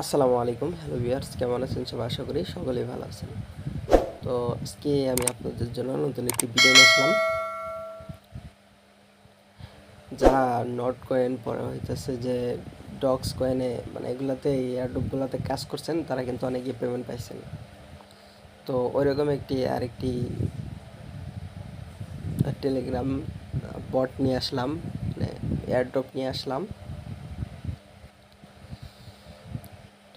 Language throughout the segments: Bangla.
আসসালামু আলাইকুম, হ্যালো ভিউয়ার্স, কেমন আছেন সবাই? আশা করি সকলেই ভালো আছেন। তো আজকে আমি আপনাদের জন্য নতুন একটি ভিডিও নিয়ে আসলাম। যারা নট কয়েন পরে হইতেছে যে ডক্স কয়েনে মানে এগুলাতে এয়ারড্রপগুলোতে কাজ করছেন, তারা কিন্তু অনেকেই পেমেন্ট পাইছেন। তো ওইরকম আরেকটি টেলিগ্রাম বট নিয়ে আসলাম, মানে এয়ারড্রপ নিয়ে আসলাম।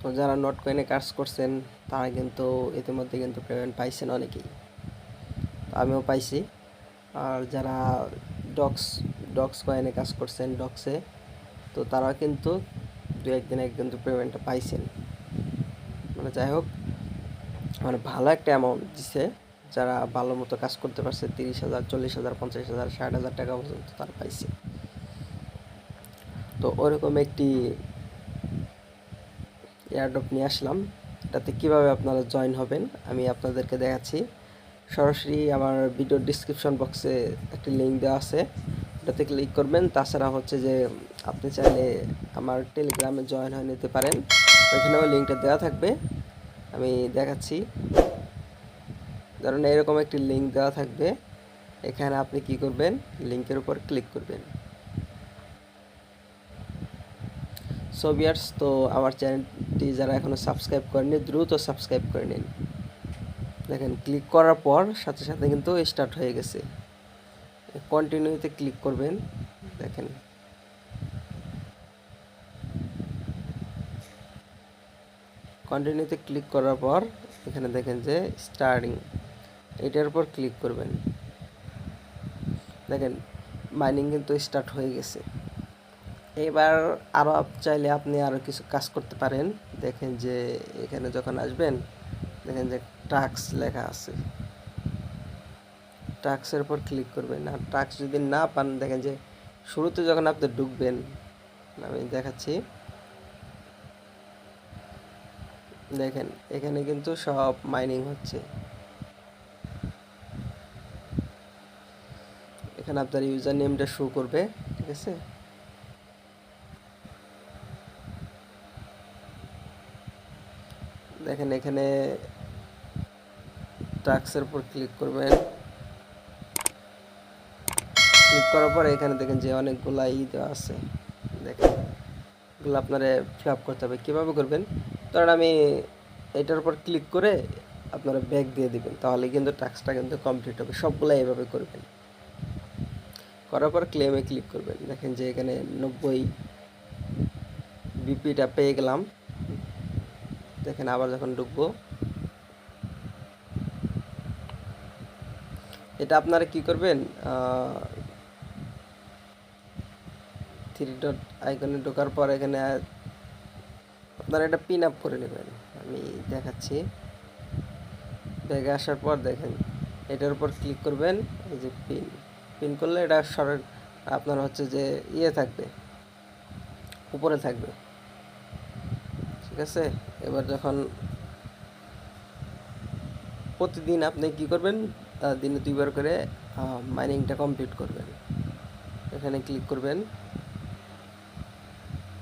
তো যারা নট কয়েনে কাজ করছেন তারা কিন্তু ইতিমধ্যে কিন্তু পেমেন্ট পাইছেন অনেকেই, আমিও পাইছি। আর যারা ডক্স ডক্স কয়েনে কাজ করছেন ডক্সে, তো তারা কিন্তু দু একদিনে কিন্তু পেমেন্টটা পাইছেন। মানে যাই হোক, মানে ভালো একটা অ্যামাউন্ট দিছে। যারা ভালো মতো কাজ করতে পারছে 30,000, 40,000, 50,000, 60,000 টাকা পর্যন্ত তারা পাইছে। তো ওরকম একটি এয়ারড্রপ নিয়ে আসলাম। এটাতে কীভাবে আপনারা জয়েন হবেন আমি আপনাদেরকে দেখাচ্ছি। সরাসরি আমার ভিডিওর ডিসক্রিপশন বক্সে একটি লিঙ্ক দেওয়া আছে, ওটাতে ক্লিক করবেন। তাছাড়া হচ্ছে যে আপনি চাইলে আমার টেলিগ্রামে জয়েন হয়ে নিতে পারেন, ওইখানেও লিঙ্কটা দেওয়া থাকবে। আমি দেখাচ্ছি। ধরুন এরকম একটি লিঙ্ক দেওয়া থাকবে, এখানে আপনি কি করবেন, লিঙ্কের উপর ক্লিক করবেন। সো ভিউয়ার্স, তো আমার চ্যানেলটি যারা এখনও সাবস্ক্রাইব করেনি দ্রুত সাবস্ক্রাইব করে নিন। দেখেন ক্লিক করার পর সাথে সাথে কিন্তু স্টার্ট হয়ে গেছে। কন্টিনিউতে ক্লিক করবেন। দেখেন কন্টিনিউতে ক্লিক করার পর এখানে দেখেন যে স্টার্টিং, এটার উপর ক্লিক করবেন। দেখেন মাইনিং কিন্তু স্টার্ট হয়ে গেছে। এবার আরও চাইলে আপনি আরও কিছু কাজ করতে পারেন। দেখেন যে এখানে যখন আসবেন, দেখেন যে টাস্ক লেখা আছে, টাস্কের উপর ক্লিক করবেন। আর টাস্ক যদি না পান, দেখেন যে শুরুতে যখন আপনি ঢুকবেন, আমি দেখাচ্ছি। দেখেন এখানে কিন্তু সব মাইনিং হচ্ছে। এখানে আপনার ইউজার নেমটা শো করবে, ঠিক আছে। দেখেন এখানে টাস্কের উপর ক্লিক করবেন। ক্লিক করার পর এখানে দেখেন যে অনেকগুলো দেওয়া আছে। দেখেন এগুলো আপনারা ফিল আপ করতে হবে। কীভাবে করবেন, ধরেন আমি এটার উপর ক্লিক করে আপনারা ব্যাক দিয়ে দিবেন, তাহলে কিন্তু টাস্কটা কিন্তু কমপ্লিট হবে। সবগুলো এইভাবে করবেন। করার পর ক্লেমে ক্লিক করবেন। দেখেন যে এখানে 90 বিপিটা পেয়ে গেলাম। দেখেন আবার যখন ঢুকবো, এটা আপনারা কি করবেন, 3 ডট আইকনে ঢোকার পর এখানে আপনারা এটা পিন আপ করে নেবেন। আমি দেখাচ্ছি। ব্যাগে আসার পর দেখেন এটার উপর ক্লিক করবেন। এই যে পিন পিন করলে এটা আপনার হচ্ছে যে থাকবে, উপরে থাকবে, ঠিক আছে। এবার যখন প্রতিদিন আপনি কি করবেন, দিনে 2বার করে মাইনিংটা কমপ্লিট করবেন। এখানে ক্লিক করবেন।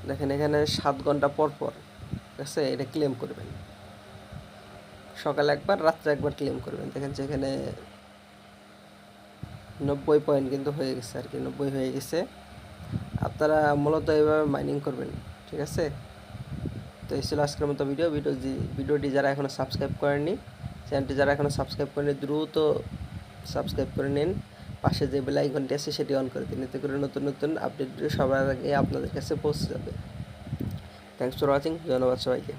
দেখেন এখানে 7 ঘন্টা পর পর, ঠিক আছে, এটা ক্লেম করবেন। সকালে একবার, রাত্রে একবার ক্লেম করবেন। দেখেন যে এখানে 90 পয়েন্ট কিন্তু হয়ে গেছে আর কি, 90 হয়ে গেছে। আপনারা মূলত এইভাবে মাইনিং করবেন, ঠিক আছে। তো এই ছিল আজকের মতো ভিডিওটি যারা এখনও সাবস্ক্রাইব করেননি, চ্যানেলটি যারা এখনও সাবস্ক্রাইব করেনি দ্রুত সাবস্ক্রাইব করে নিন। পাশে যে বেল আইকনটি আছে সেটি অন করে দিন, এতে করে নতুন নতুন আপডেট সবার আগে আপনাদের কাছে পৌঁছে যাবে। থ্যাংকস ফর ওয়াচিং, ধন্যবাদ সবাইকে।